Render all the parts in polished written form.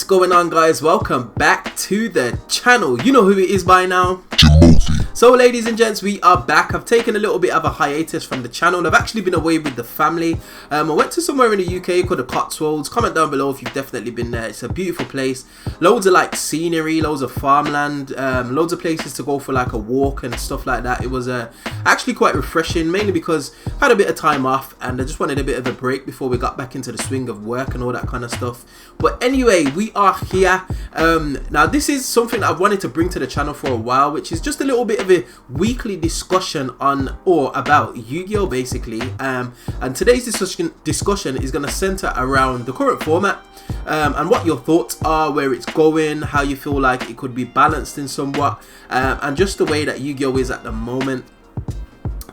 going on, guys? Welcome back to the channel. You know who it is by now, Jimothy. So ladies and gents, we are back. I've taken a little bit of a hiatus from the channel. I've actually been away with the family. I went to somewhere in the UK called the Cotswolds. Comment down below if you've definitely been there. It's a beautiful place. Loads of like scenery, loads of farmland, loads of places to go for like a walk and stuff like that. It was actually quite refreshing, mainly because I had a bit of time off and I just wanted a bit of a break before we got back into the swing of work and all that kind of stuff. But anyway, we are here. Now this is something that I've wanted to bring to the channel for a while, which is just a little bit of a weekly discussion on or about Yu-Gi-Oh basically. And today's discussion is going to center around the current format, and what your thoughts are, where it's going, how you feel like it could be balanced in somewhat, and just the way that Yu-Gi-Oh is at the moment.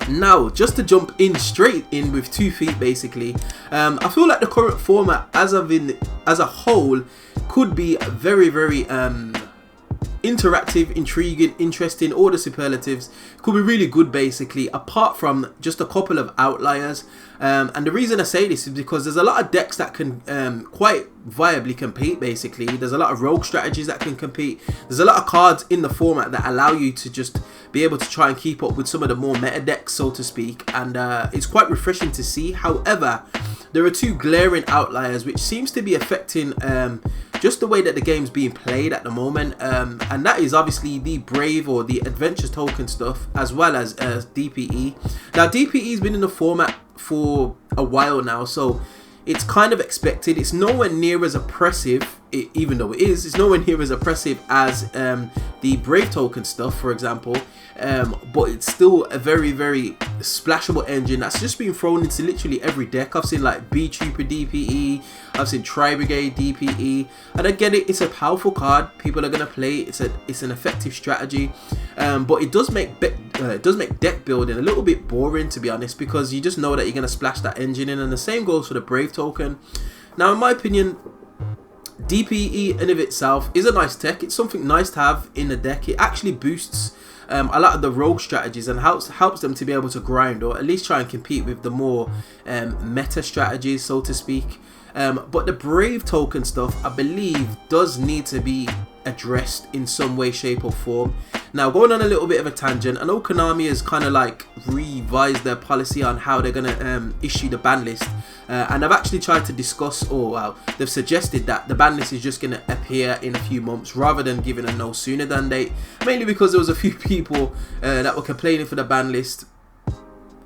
Now, just to jump in straight in with 2 feet basically, I feel like the current format as a whole could be very interactive, intriguing, interesting. All the superlatives could be really good basically, apart from just a couple of outliers. And the reason I say this is because there's a lot of decks that can quite viably compete basically. There's a lot of rogue strategies that can compete. There's a lot of cards in the format that allow you to just be able to try and keep up with some of the more meta decks, so to speak, and it's quite refreshing to see. However, there are 2 glaring outliers which seems to be affecting just the way that the game's being played at the moment, and that is obviously the Brave or the Adventures token stuff, as well as DPE. Now DPE's been in the format for a while now, so it's kind of expected. It's nowhere near as oppressive, even though it is, it's nowhere near as oppressive as the Brave token stuff, for example, but it's still a very splashable engine that's just been thrown into literally every deck. I've seen like B Trooper DPE, I've seen Tri Brigade DPE, and I get it, it's a powerful card, people are going to play it, it's an effective strategy, but it does make deck building a little bit boring, to be honest, because you just know that you're going to splash that engine in, and the same goes for the Brave token. Now in my opinion, DPE in of itself is a nice tech. It's something nice to have in the deck. It actually boosts a lot of the rogue strategies and helps them to be able to grind, or at least try and compete with the more meta strategies, so to speak. But the Brave token stuff, I believe, does need to be addressed in some way, shape or form. Now, going on a little bit of a tangent, I know Konami has kind of like revised their policy on how they're going to issue the ban list, and I've actually tried to discuss, or well, they've suggested that the ban list is just going to appear in a few months rather than giving a no sooner than date, mainly because there was a few people that were complaining for the ban list,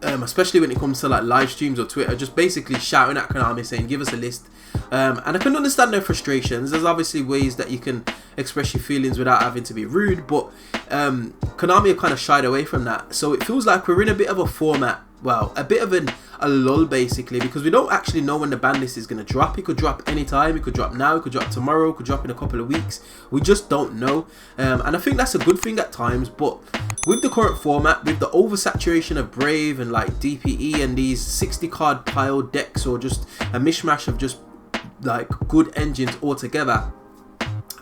especially when it comes to like live streams or Twitter, just basically shouting at Konami saying give us a list, and I can understand their frustrations. There's obviously ways that you can express your feelings without having to be rude, but Konami have kind of shied away from that, so it feels like we're in a bit of a format, well, a bit of a lull basically, because we don't actually know when the ban list is going to drop. It could drop anytime, it could drop now, it could drop tomorrow, it could drop in a couple of weeks. We just don't know, and I think that's a good thing at times. But with the current format, with the oversaturation of Brave and like DPE and these 60 card pile decks, or just a mishmash of just like good engines altogether,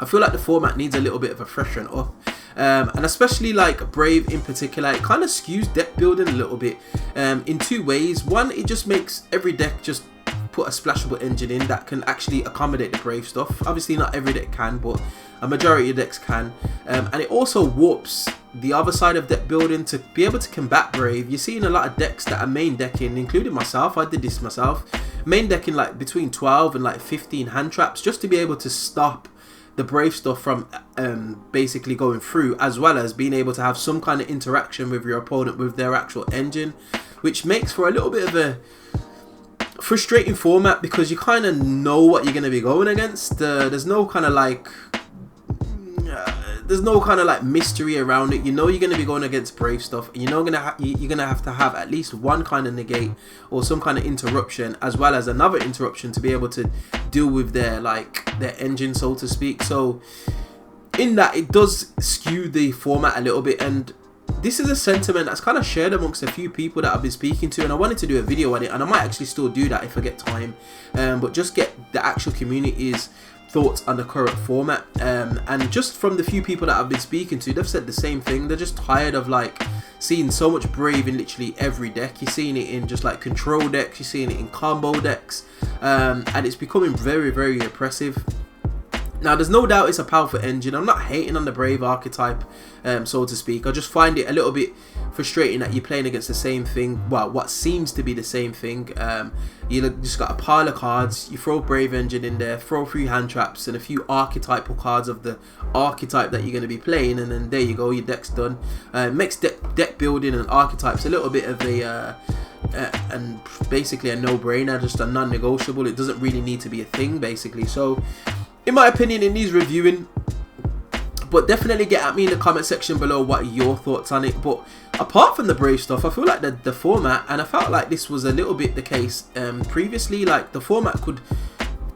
I feel like the format needs a little bit of a freshen up. And especially like Brave in particular, it kind of skews deck building a little bit in 2 ways. One, it just makes every deck just put a splashable engine in that can actually accommodate the Brave stuff. Obviously not every deck can, but a majority of decks can, and it also warps the other side of deck building to be able to combat Brave. You're seeing a lot of decks that are main decking, including myself. I did this myself, main decking like between 12 and like 15 hand traps just to be able to stop the Brave stuff from basically going through, as well as being able to have some kind of interaction with your opponent with their actual engine, which makes for a little bit of a frustrating format because you kind of know what you're going to be going against. There's no kind of like mystery around it. You know you're going to be going against Brave stuff, and you know you're gonna have to have at least one kind of negate or some kind of interruption, as well as another interruption to be able to deal with their engine, so to speak. So in that, it does skew the format a little bit, and this is a sentiment that's kind of shared amongst a few people that I've been speaking to, and I wanted to do a video on it, and I might actually still do that if I get time, but just get the actual community's thoughts on the current format, and just from the few people that I've been speaking to, they've said the same thing. They're just tired of like seeing so much Brave in literally every deck. You're seeing it in just like control decks, you're seeing it in combo decks, and it's becoming very oppressive. Now, there's no doubt it's a powerful engine. I'm not hating on the Brave archetype, so to speak. I just find it a little bit frustrating that you're playing against the same thing. Well, what seems to be the same thing. You just got a pile of cards. You throw Brave engine in there, throw a few hand traps and a few archetypal cards of the archetype that you're going to be playing, and then there you go. Your deck's done. Makes deck building and archetypes a little bit of a and basically a no-brainer, just a non-negotiable. It doesn't really need to be a thing, basically. So, in my opinion, it needs reviewing, but definitely get at me in the comment section below what are your thoughts on it. But apart from the Brave stuff, I feel like the format, and I felt like this was a little bit the case previously, like the format could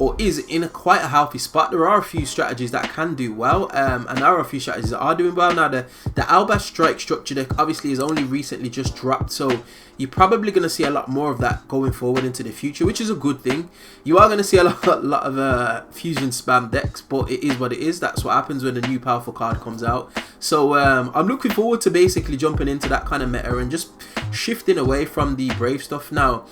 or is in quite a healthy spot. There are a few strategies that can do well, and there are a few strategies that are doing well. Now, the Albaz Strike structure deck obviously is only recently just dropped, so you're probably going to see a lot more of that going forward into the future, which is a good thing. You are going to see a lot of fusion spam decks, but it is what it is. That's what happens when a new powerful card comes out. So I'm looking forward to basically jumping into that kind of meta and just shifting away from the Brave stuff. Now,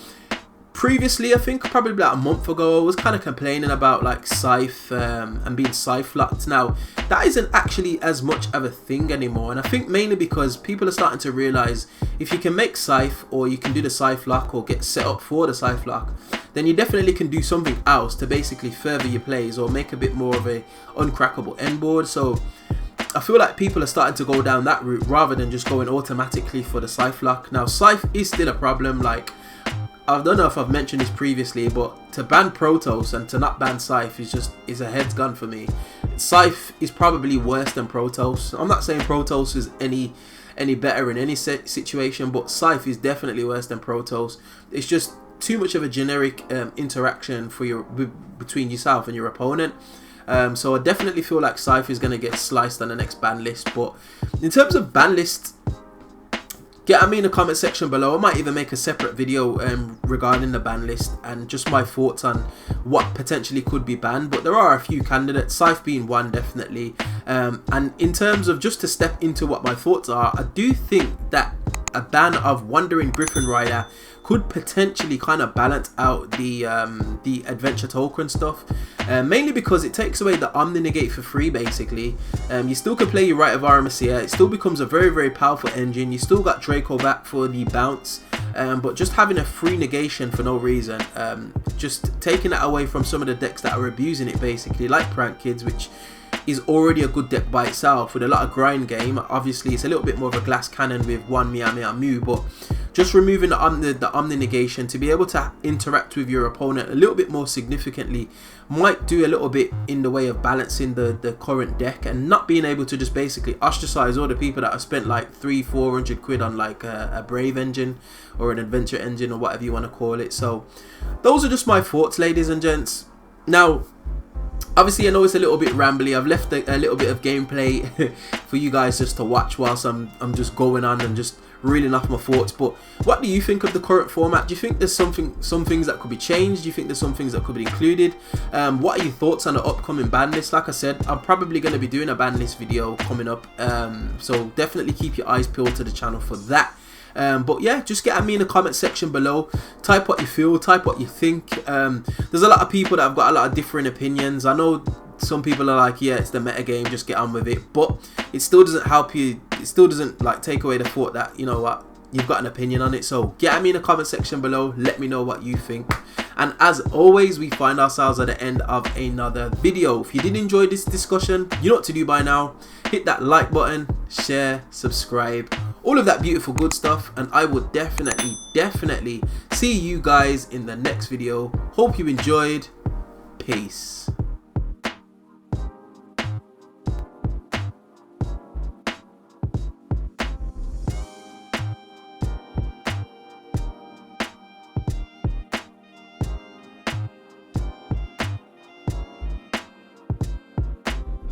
previously, I think probably about a month ago, I was kind of complaining about like Scythe and being Scythe locked. Now, that isn't actually as much of a thing anymore, and I think mainly because people are starting to realize if you can make Scythe, or you can do the Scythe lock, or get set up for the Scythe lock, then you definitely can do something else to basically further your plays or make a bit more of a uncrackable end board. So I feel like people are starting to go down that route rather than just going automatically for the Scythe lock. Now, Scythe is still a problem. Like, I don't know if I've mentioned this previously, but to ban Protoss and to not ban Scythe is a head's gun for me. Scythe is probably worse than Protoss. I'm not saying Protoss is any better in any situation, but Scythe is definitely worse than Protoss. It's just too much of a generic interaction for between yourself and your opponent. So I definitely feel like Scythe is going to get sliced on the next ban list. But in terms of ban lists, get at me in the comment section below. I might even make a separate video regarding the ban list and just my thoughts on what potentially could be banned. But there are a few candidates, Scythe being one definitely. And in terms of just to step into what my thoughts are, I do think that a ban of Wandering Griffin Rider could potentially kind of balance out the adventure token stuff, mainly because it takes away the Omni Negate for free. Basically, you still can play your Rite of Armacia. It still becomes a very, very powerful engine. You still got Draco back for the bounce, but just having a free negation for no reason, just taking that away from some of the decks that are abusing it, basically, like Prank Kids, which is already a good deck by itself with a lot of grind game. Obviously, it's a little bit more of a glass cannon with one Meow Meow Mew, but just removing the Omni Negation to be able to interact with your opponent a little bit more significantly might do a little bit in the way of balancing the current deck, and not being able to just basically ostracize all the people that have spent like 300-400 quid on like a Brave engine or an adventure engine or whatever you want to call it. So those are just my thoughts, ladies and gents. Now, obviously, I know it's a little bit rambly. I've left a little bit of gameplay for you guys just to watch whilst I'm just going on and just reeling off my thoughts. But what do you think of the current format? Do you think there's some things that could be changed? Do you think there's some things that could be included? What are your thoughts on the upcoming ban list? Like I said, I'm probably going to be doing a ban list video coming up, so definitely keep your eyes peeled to the channel for that. But yeah, just get at me in the comment section below. Type what you feel, type what you think. There's a lot of people that have got a lot of different opinions. I know some people are like, yeah, it's the meta game, just get on with it. But it still doesn't help you. It still doesn't like take away the thought that, you know what, you've got an opinion on it. So get at me in the comment section below. Let me know what you think. And as always, we find ourselves at the end of another video. If you did enjoy this discussion, you know what to do by now. Hit that like button, share, subscribe, all of that beautiful good stuff. And I will definitely see you guys in the next video. Hope you enjoyed. Peace.